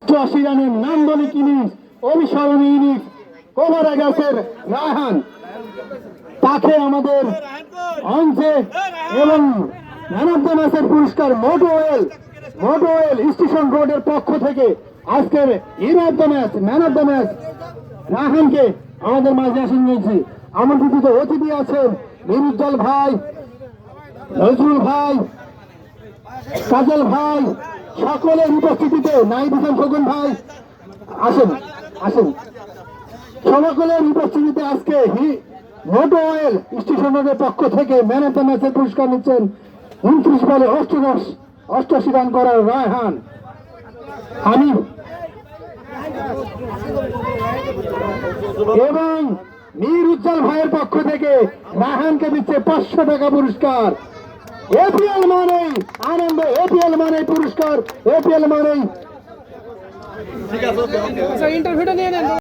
৮৮ রানের নান্দনিক ইনিংস, অবিস্মরণীয় ইনিংস কোভারে গেছেন রায়হান। তাকে আমাদের অঞ্চে এবং ম্যান অফ দ্য ম্যাচের পুরস্কার মোটোওয়েল স্টেশন রোডের পক্ষ থেকে আজকের hero of the match, man of the match রায়হানকে আমাদের মাঝে আসেন নিয়েছি। আমন্ত্রিত অতিথি আছেন নিরুজ্জ্বল ভাই, নজরুল ভাই, কাজল ভাই, সকলের উপস্থিতিতে নাইব হোসেন খোকন ভাই আসেন সকলের উপস্থিতিতে আজকে মোটোওয়েল স্টেশন রোডের পক্ষ থেকে ম্যান অফ দ্য ম্যাচের পুরস্কার নিচ্ছেন 29 বলে 88 রান করার রায়হান। আমি এবং মীর উজ্জ্বল ভাইয়ের পক্ষ থেকে রায়হানকে দিচ্ছে 500 টাকা পুরস্কার। এপিএল মানেই আনন্দ, এপিএল মানেই পুরস্কার, এপিএল মানেই। ইন্টারভিউটা নিয়ে নেন।